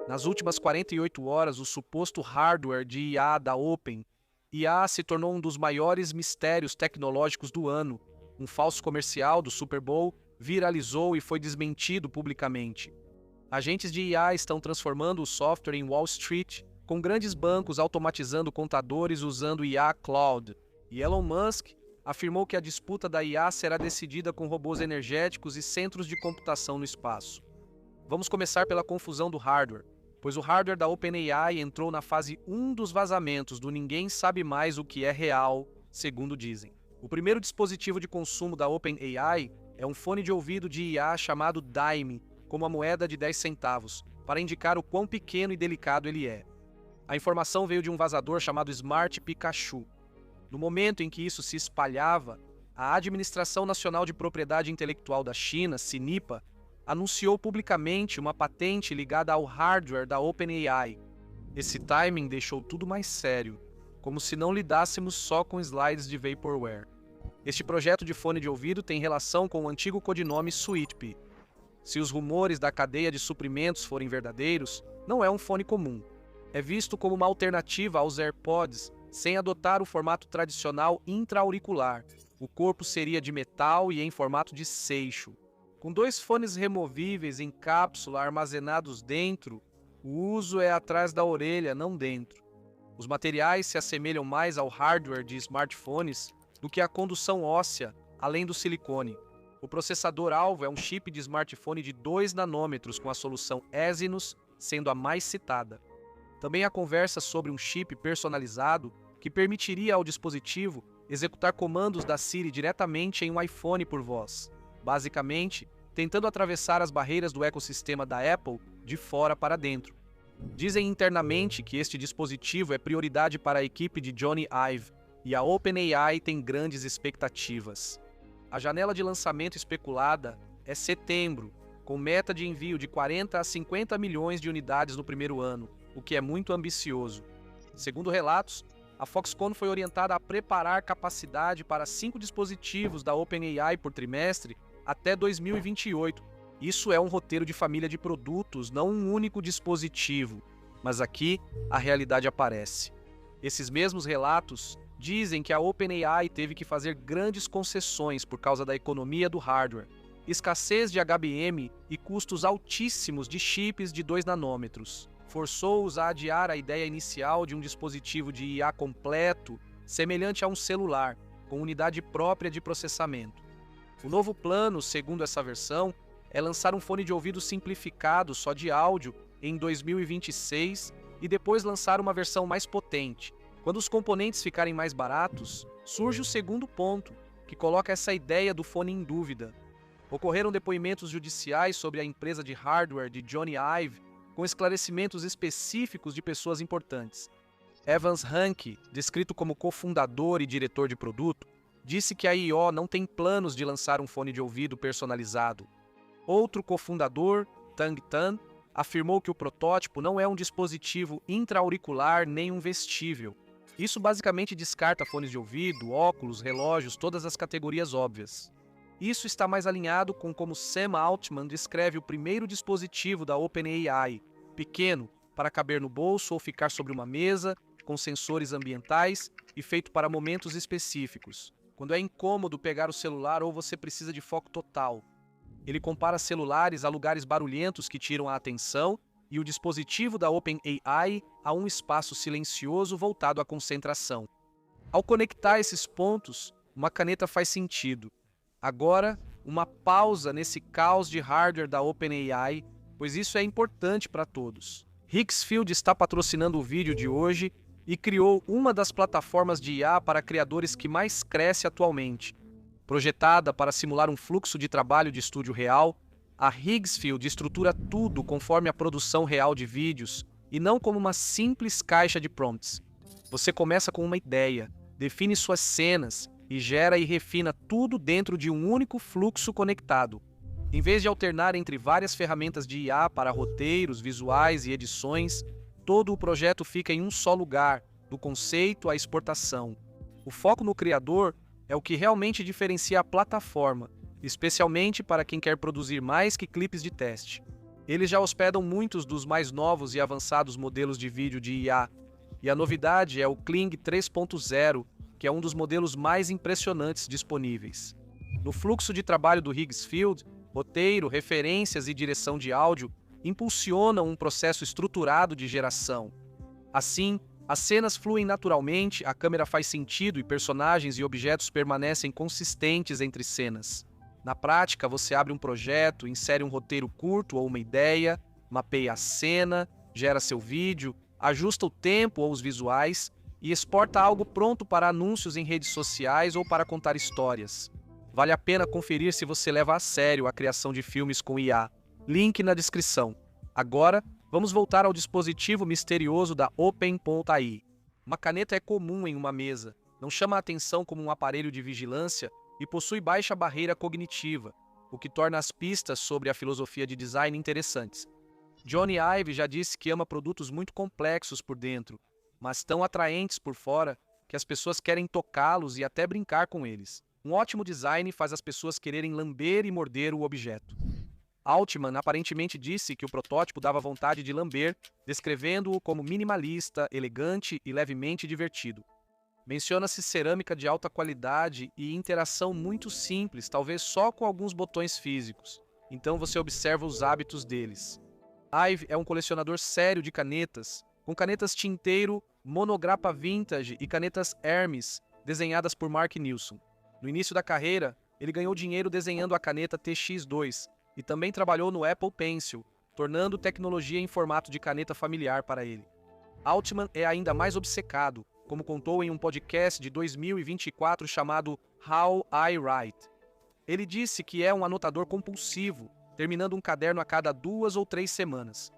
Nas últimas 48 horas, o suposto hardware de IA da IA se tornou um dos maiores mistérios tecnológicos do ano. Um falso comercial do Super Bowl viralizou e foi desmentido publicamente. Agentes de IA estão transformando o software em Wall Street, com grandes bancos automatizando contadores usando IA Cloud. E Elon Musk afirmou que a disputa da IA será decidida com robôs energéticos e centros de computação no espaço. Vamos começar pela confusão do hardware, pois o hardware da OpenAI entrou na fase 1 dos vazamentos do ninguém sabe mais o que é real, segundo dizem. O primeiro dispositivo de consumo da OpenAI é um fone de ouvido de IA chamado Dime, como a moeda de 10 centavos, para indicar o quão pequeno e delicado ele é. A informação veio de um vazador chamado Smart Pikachu. No momento em que isso se espalhava, a Administração Nacional de Propriedade Intelectual da China, CNIPA, anunciou publicamente uma patente ligada ao hardware da OpenAI. Esse timing deixou tudo mais sério, como se não lidássemos só com slides de vaporware. Este projeto de fone de ouvido tem relação com o antigo codinome SweetPea. Se os rumores da cadeia de suprimentos forem verdadeiros, não é um fone comum. É visto como uma alternativa aos AirPods, sem adotar o formato tradicional intra-auricular. O corpo seria de metal e em formato de seixo. Com 2 fones removíveis em cápsula armazenados dentro, o uso é atrás da orelha, não dentro. Os materiais se assemelham mais ao hardware de smartphones do que à condução óssea, além do silicone. O processador-alvo é um chip de smartphone de 2 nanômetros com a solução Exynos sendo a mais citada. Também há conversa sobre um chip personalizado que permitiria ao dispositivo executar comandos da Siri diretamente em um iPhone por voz, basicamente tentando atravessar as barreiras do ecossistema da Apple de fora para dentro. Dizem internamente que este dispositivo é prioridade para a equipe de Johnny Ive e a OpenAI tem grandes expectativas. A janela de lançamento especulada é setembro, com meta de envio de 40 a 50 milhões de unidades no primeiro ano, o que é muito ambicioso. Segundo relatos, a Foxconn foi orientada a preparar capacidade para 5 dispositivos da OpenAI por trimestre até 2028. Isso é um roteiro de família de produtos, não um único dispositivo. Mas aqui, a realidade aparece. Esses mesmos relatos dizem que a OpenAI teve que fazer grandes concessões por causa da economia do hardware, escassez de HBM e custos altíssimos de chips de 2 nanômetros. Forçou-os a adiar a ideia inicial de um dispositivo de IA completo, semelhante a um celular, com unidade própria de processamento. O novo plano, segundo essa versão, é lançar um fone de ouvido simplificado só de áudio em 2026 e depois lançar uma versão mais potente. Quando os componentes ficarem mais baratos, surge o segundo ponto, que coloca essa ideia do fone em dúvida. Ocorreram depoimentos judiciais sobre a empresa de hardware de Johnny Ive, com esclarecimentos específicos de pessoas importantes. Evans Hanke, descrito como cofundador e diretor de produto, disse que a I.O. não tem planos de lançar um fone de ouvido personalizado. Outro cofundador, Tang Tan, afirmou que o protótipo não é um dispositivo intra-auricular nem um vestível. Isso basicamente descarta fones de ouvido, óculos, relógios, todas as categorias óbvias. Isso está mais alinhado com como Sam Altman descreve o primeiro dispositivo da OpenAI, pequeno, para caber no bolso ou ficar sobre uma mesa, com sensores ambientais e feito para momentos específicos, quando é incômodo pegar o celular ou você precisa de foco total. Ele compara celulares a lugares barulhentos que tiram a atenção e o dispositivo da OpenAI a um espaço silencioso voltado à concentração. Ao conectar esses pontos, uma caneta faz sentido. Agora, uma pausa nesse caos de hardware da OpenAI, pois isso é importante para todos. Higgsfield está patrocinando o vídeo de hoje e criou uma das plataformas de IA para criadores que mais cresce atualmente. Projetada para simular um fluxo de trabalho de estúdio real, a Higgsfield estrutura tudo conforme a produção real de vídeos e não como uma simples caixa de prompts. Você começa com uma ideia, define suas cenas e gera e refina tudo dentro de um único fluxo conectado. Em vez de alternar entre várias ferramentas de IA para roteiros, visuais e edições, todo o projeto fica em um só lugar, do conceito à exportação. O foco no criador é o que realmente diferencia a plataforma, especialmente para quem quer produzir mais que clipes de teste. Eles já hospedam muitos dos mais novos e avançados modelos de vídeo de IA, e a novidade é o Kling 3.0, que é um dos modelos mais impressionantes disponíveis. No fluxo de trabalho do Higgs Field, roteiro, referências e direção de áudio impulsionam um processo estruturado de geração. Assim, as cenas fluem naturalmente, a câmera faz sentido e personagens e objetos permanecem consistentes entre cenas. Na prática, você abre um projeto, insere um roteiro curto ou uma ideia, mapeia a cena, gera seu vídeo, ajusta o tempo ou os visuais e exporta algo pronto para anúncios em redes sociais ou para contar histórias. Vale a pena conferir se você leva a sério a criação de filmes com IA. Link na descrição. Agora, vamos voltar ao dispositivo misterioso da OpenAI. Uma caneta é comum em uma mesa, não chama a atenção como um aparelho de vigilância e possui baixa barreira cognitiva, o que torna as pistas sobre a filosofia de design interessantes. Jony Ive já disse que ama produtos muito complexos por dentro, mas tão atraentes por fora que as pessoas querem tocá-los e até brincar com eles. Um ótimo design faz as pessoas quererem lamber e morder o objeto. Altman aparentemente disse que o protótipo dava vontade de lamber, descrevendo-o como minimalista, elegante e levemente divertido. Menciona-se cerâmica de alta qualidade e interação muito simples, talvez só com alguns botões físicos. Então você observa os hábitos deles. Ive é um colecionador sério de canetas, com canetas tinteiro, monograpa vintage e canetas Hermes, desenhadas por Mark Nilsson. No início da carreira, ele ganhou dinheiro desenhando a caneta TX2 e também trabalhou no Apple Pencil, tornando tecnologia em formato de caneta familiar para ele. Altman é ainda mais obcecado, como contou em um podcast de 2024 chamado How I Write. Ele disse que é um anotador compulsivo, terminando um caderno a cada 2 ou 3 semanas.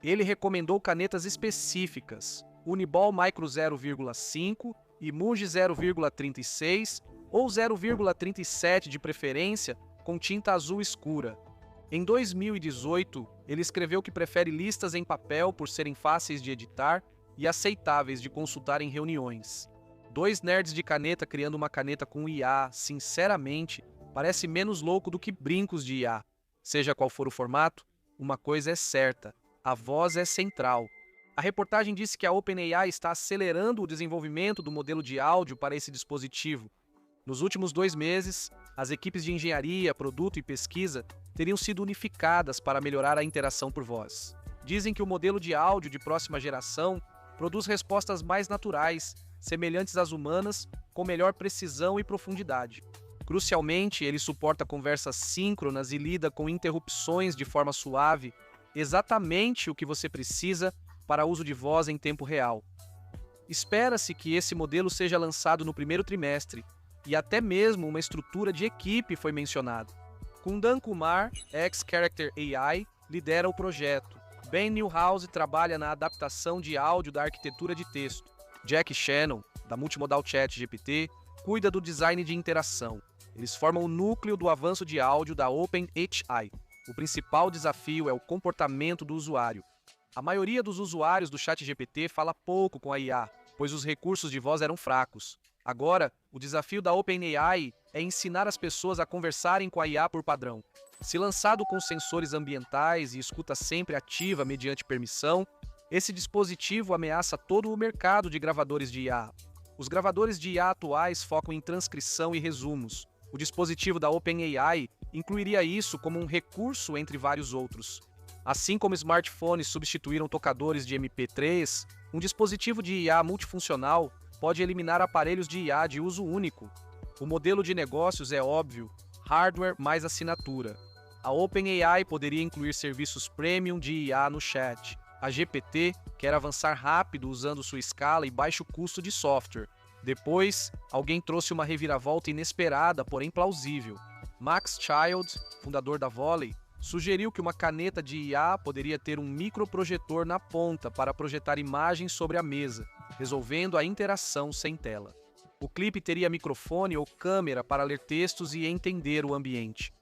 Ele recomendou canetas específicas, Uniball Micro 0,5 e Muji 0,36 ou 0,37 de preferência, com tinta azul escura. Em 2018, ele escreveu que prefere listas em papel por serem fáceis de editar e aceitáveis de consultar em reuniões. 2 nerds de caneta criando uma caneta com IA, sinceramente, parece menos louco do que brincos de IA. Seja qual for o formato, uma coisa é certa, a voz é central. A reportagem disse que a OpenAI está acelerando o desenvolvimento do modelo de áudio para esse dispositivo. Nos últimos 2 meses, as equipes de engenharia, produto e pesquisa teriam sido unificadas para melhorar a interação por voz. Dizem que o modelo de áudio de próxima geração produz respostas mais naturais, semelhantes às humanas, com melhor precisão e profundidade. Crucialmente, ele suporta conversas síncronas e lida com interrupções de forma suave, exatamente o que você precisa para uso de voz em tempo real. Espera-se que esse modelo seja lançado no primeiro trimestre, e até mesmo uma estrutura de equipe foi mencionada. Kundan Kumar, ex-Character AI, lidera o projeto. Ben Newhouse trabalha na adaptação de áudio da arquitetura de texto. Jack Shannon, da Multimodal Chat GPT, cuida do design de interação. Eles formam o núcleo do avanço de áudio da OpenAI. O principal desafio é o comportamento do usuário. A maioria dos usuários do ChatGPT fala pouco com a IA, pois os recursos de voz eram fracos. Agora, o desafio da OpenAI é ensinar as pessoas a conversarem com a IA por padrão. Se lançado com sensores ambientais e escuta sempre ativa mediante permissão, esse dispositivo ameaça todo o mercado de gravadores de IA. Os gravadores de IA atuais focam em transcrição e resumos. O dispositivo da OpenAI incluiria isso como um recurso entre vários outros. Assim como smartphones substituíram tocadores de MP3, um dispositivo de IA multifuncional pode eliminar aparelhos de IA de uso único. O modelo de negócios é óbvio, hardware mais assinatura. A OpenAI poderia incluir serviços premium de IA no chat. A GPT quer avançar rápido usando sua escala e baixo custo de software. Depois, alguém trouxe uma reviravolta inesperada, porém plausível. Max Child, fundador da Volley, sugeriu que uma caneta de IA poderia ter um microprojetor na ponta para projetar imagens sobre a mesa, resolvendo a interação sem tela. O clipe teria microfone ou câmera para ler textos e entender o ambiente.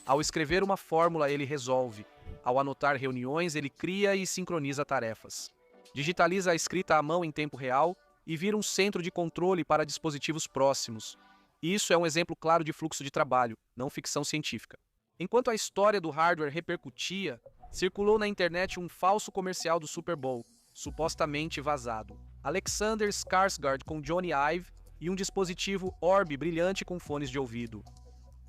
Ao escrever uma fórmula, ele resolve. Ao anotar reuniões, ele cria e sincroniza tarefas. Digitaliza a escrita à mão em tempo real e vira um centro de controle para dispositivos próximos. Isso é um exemplo claro de fluxo de trabalho, não ficção científica. Enquanto a história do hardware repercutia, Circulou na internet um falso comercial do Super Bowl, supostamente vazado. Alexander Skarsgård com Johnny Ive e um dispositivo Orbi brilhante com fones de ouvido.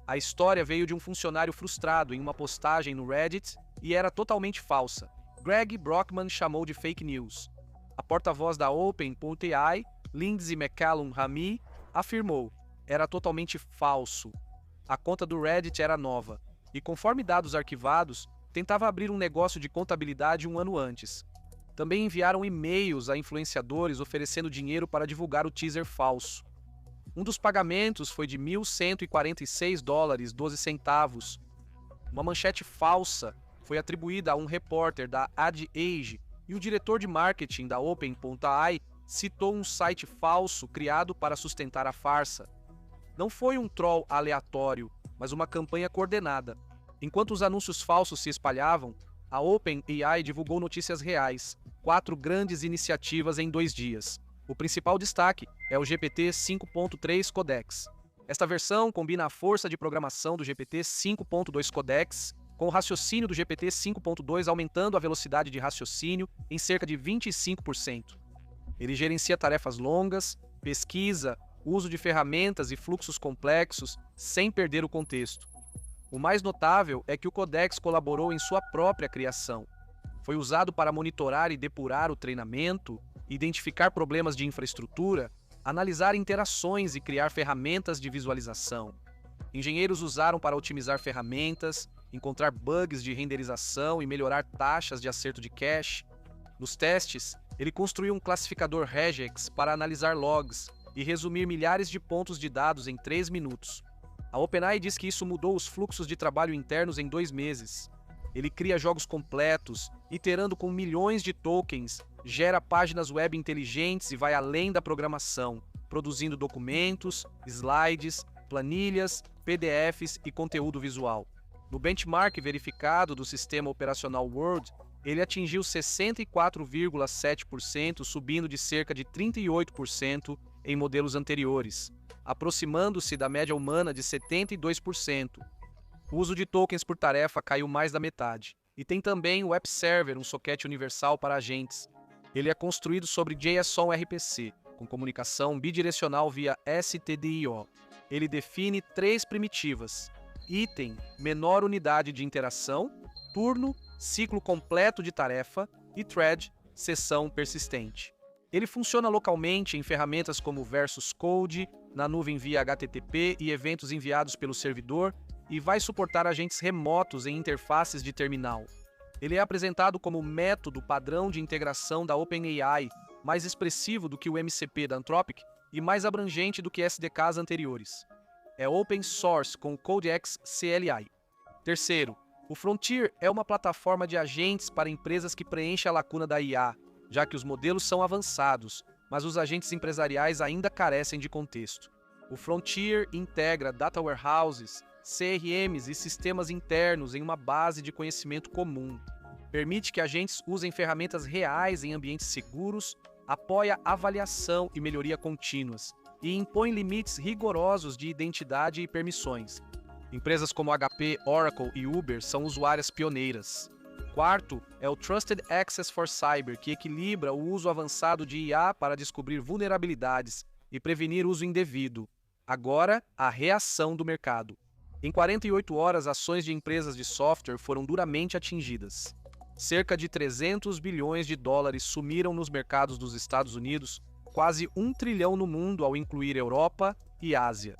A história veio de um funcionário frustrado em uma postagem no Reddit e era totalmente falsa. Greg Brockman chamou de fake news. A porta-voz da OpenAI, Lindsay McCallum-Rami, afirmou: era totalmente falso. A conta do Reddit era nova e, conforme dados arquivados, tentava abrir um negócio de contabilidade um ano antes. Também enviaram e-mails a influenciadores oferecendo dinheiro para divulgar o teaser falso. Um dos pagamentos foi de $1.146,12. Uma manchete falsa foi atribuída a um repórter da Ad Age e o diretor de marketing da OpenAI citou um site falso criado para sustentar a farsa. Não foi um troll aleatório, mas uma campanha coordenada. Enquanto os anúncios falsos se espalhavam, a OpenAI divulgou notícias reais, 4 grandes iniciativas em 2 dias. O principal destaque é o GPT-5.3 Codex. Esta versão combina a força de programação do GPT-5.2 Codex com o raciocínio do GPT-5.2, aumentando a velocidade de raciocínio em cerca de 25%. Ele gerencia tarefas longas, pesquisa, uso de ferramentas e fluxos complexos sem perder o contexto. O mais notável é que o Codex colaborou em sua própria criação. Foi usado para monitorar e depurar o treinamento, identificar problemas de infraestrutura, analisar interações e criar ferramentas de visualização. Engenheiros usaram para otimizar ferramentas, encontrar bugs de renderização e melhorar taxas de acerto de cache. Nos testes, ele construiu um classificador regex para analisar logs e resumir milhares de pontos de dados em 3 minutos. A OpenAI diz que isso mudou os fluxos de trabalho internos em 2 meses. Ele cria jogos completos, iterando com milhões de tokens, gera páginas web inteligentes e vai além da programação, produzindo documentos, slides, planilhas, PDFs e conteúdo visual. No benchmark verificado do sistema operacional World, ele atingiu 64,7%, subindo de cerca de 38% em modelos anteriores, aproximando-se da média humana de 72%. O uso de tokens por tarefa caiu mais da metade. E tem também o Web Server, um socket universal para agentes. Ele é construído sobre JSON RPC, com comunicação bidirecional via STDIO. Ele define 3 primitivas: item, menor unidade de interação, turno, ciclo completo de tarefa e thread, sessão persistente. Ele funciona localmente em ferramentas como Versus Code, na nuvem via HTTP e eventos enviados pelo servidor, e vai suportar agentes remotos em interfaces de terminal. Ele é apresentado como método padrão de integração da OpenAI, mais expressivo do que o MCP da Anthropic e mais abrangente do que SDKs anteriores. É open source com o Codex CLI. Terceiro, o Frontier é uma plataforma de agentes para empresas que preenche a lacuna da IA, já que os modelos são avançados, mas os agentes empresariais ainda carecem de contexto. O Frontier integra data warehouses, CRMs e sistemas internos em uma base de conhecimento comum. Permite que agentes usem ferramentas reais em ambientes seguros, apoia avaliação e melhoria contínuas, e impõe limites rigorosos de identidade e permissões. Empresas como HP, Oracle e Uber são usuárias pioneiras. Quarto é o Trusted Access for Cyber, que equilibra o uso avançado de IA para descobrir vulnerabilidades e prevenir uso indevido. Agora, a reação do mercado. Em 48 horas, ações de empresas de software foram duramente atingidas. Cerca de 300 bilhões de dólares sumiram nos mercados dos Estados Unidos, quase 1 trilhão no mundo ao incluir Europa e Ásia.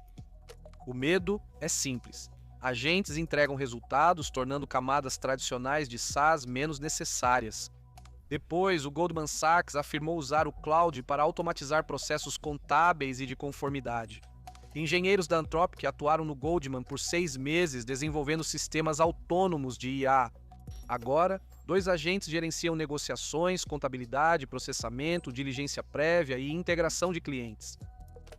O medo é simples. Agentes entregam resultados, tornando camadas tradicionais de SaaS menos necessárias. Depois, o Goldman Sachs afirmou usar o cloud para automatizar processos contábeis e de conformidade. Engenheiros da Anthropic atuaram no Goldman por 6 meses desenvolvendo sistemas autônomos de IA. Agora, 2 agentes gerenciam negociações, contabilidade, processamento, diligência prévia e integração de clientes.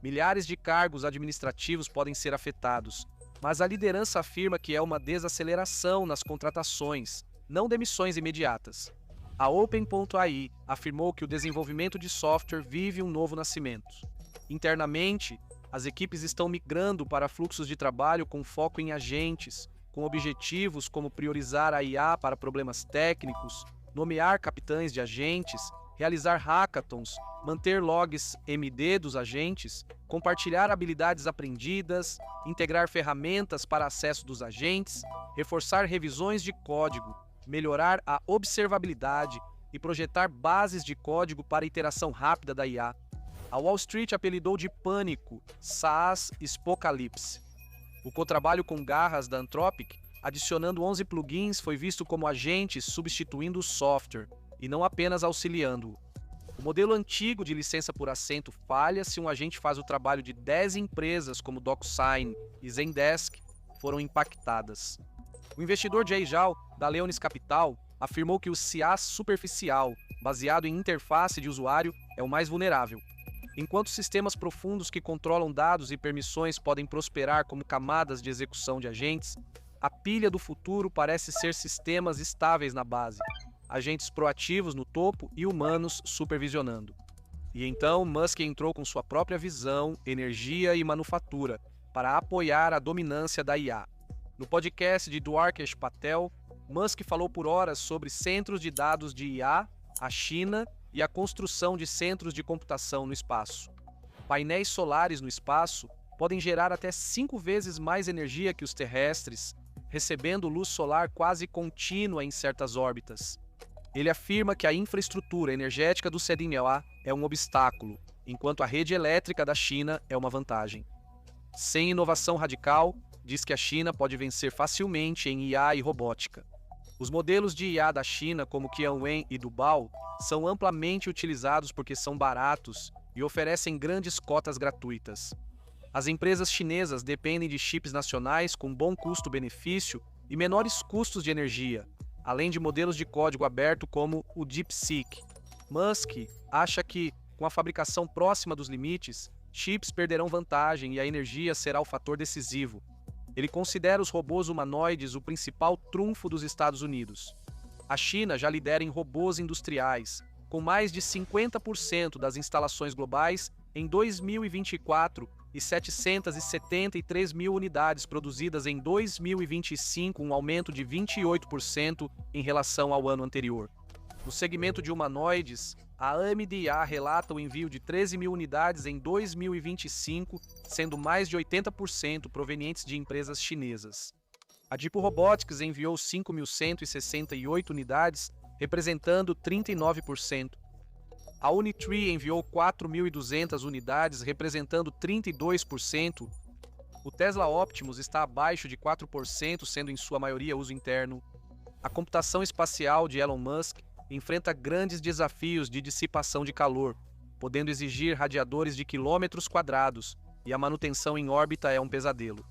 Milhares de cargos administrativos podem ser afetados, mas a liderança afirma que é uma desaceleração nas contratações, não demissões imediatas. A OpenAI afirmou que o desenvolvimento de software vive um novo nascimento. Internamente, as equipes estão migrando para fluxos de trabalho com foco em agentes, com objetivos como priorizar a IA para problemas técnicos, nomear capitães de agentes, realizar hackathons, manter logs MD dos agentes, compartilhar habilidades aprendidas, integrar ferramentas para acesso dos agentes, reforçar revisões de código, melhorar a observabilidade e projetar bases de código para iteração rápida da IA. A Wall Street apelidou de pânico SaaS Spocalypse. O cotrabalho com garras da Anthropic, adicionando 11 plugins, foi visto como agente substituindo o software, e não apenas auxiliando-o. O modelo antigo de licença por assento falha se um agente faz o trabalho de 10 empresas como DocSign e Zendesk foram impactadas. O investidor Jay Zhao, da Leonis Capital, afirmou que o SaaS superficial, baseado em interface de usuário, é o mais vulnerável. Enquanto sistemas profundos que controlam dados e permissões podem prosperar como camadas de execução de agentes, a pilha do futuro parece ser sistemas estáveis na base, agentes proativos no topo e humanos supervisionando. E então Musk entrou com sua própria visão, energia e manufatura para apoiar a dominância da IA. No podcast de Dwarkesh Patel, Musk falou por horas sobre centros de dados de IA, a China e a construção de centros de computação no espaço. Painéis solares no espaço podem gerar até 5 vezes mais energia que os terrestres, recebendo luz solar quase contínua em certas órbitas. Ele afirma que a infraestrutura energética do CDNA é um obstáculo, enquanto a rede elétrica da China é uma vantagem. Sem inovação radical, diz que a China pode vencer facilmente em IA e robótica. Os modelos de IA da China, como Qianwen e Dubao, são amplamente utilizados porque são baratos e oferecem grandes cotas gratuitas. As empresas chinesas dependem de chips nacionais com bom custo-benefício e menores custos de energia, além de modelos de código aberto como o DeepSeek. Musk acha que, com a fabricação próxima dos limites, chips perderão vantagem e a energia será o fator decisivo. Ele considera os robôs humanoides o principal trunfo dos Estados Unidos. A China já lidera em robôs industriais, com mais de 50% das instalações globais em 2024 e 773 mil unidades produzidas em 2025, um aumento de 28% em relação ao ano anterior. No segmento de humanoides, a AMD/IA relata o envio de 13 mil unidades em 2025, sendo mais de 80% provenientes de empresas chinesas. A Deep Robotics enviou 5.168 unidades, representando 39%. A Unitree enviou 4.200 unidades, representando 32%. O Tesla Optimus está abaixo de 4%, sendo em sua maioria uso interno. A computação espacial de Elon Musk enfrenta grandes desafios de dissipação de calor, podendo exigir radiadores de quilômetros quadrados, e a manutenção em órbita é um pesadelo.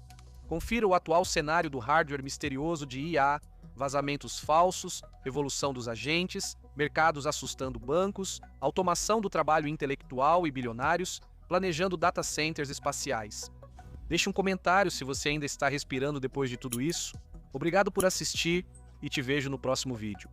Confira o atual cenário do hardware misterioso de IA, vazamentos falsos, evolução dos agentes, mercados assustando bancos, automação do trabalho intelectual e bilionários, planejando data centers espaciais. Deixe um comentário se você ainda está respirando depois de tudo isso. Obrigado por assistir e te vejo no próximo vídeo.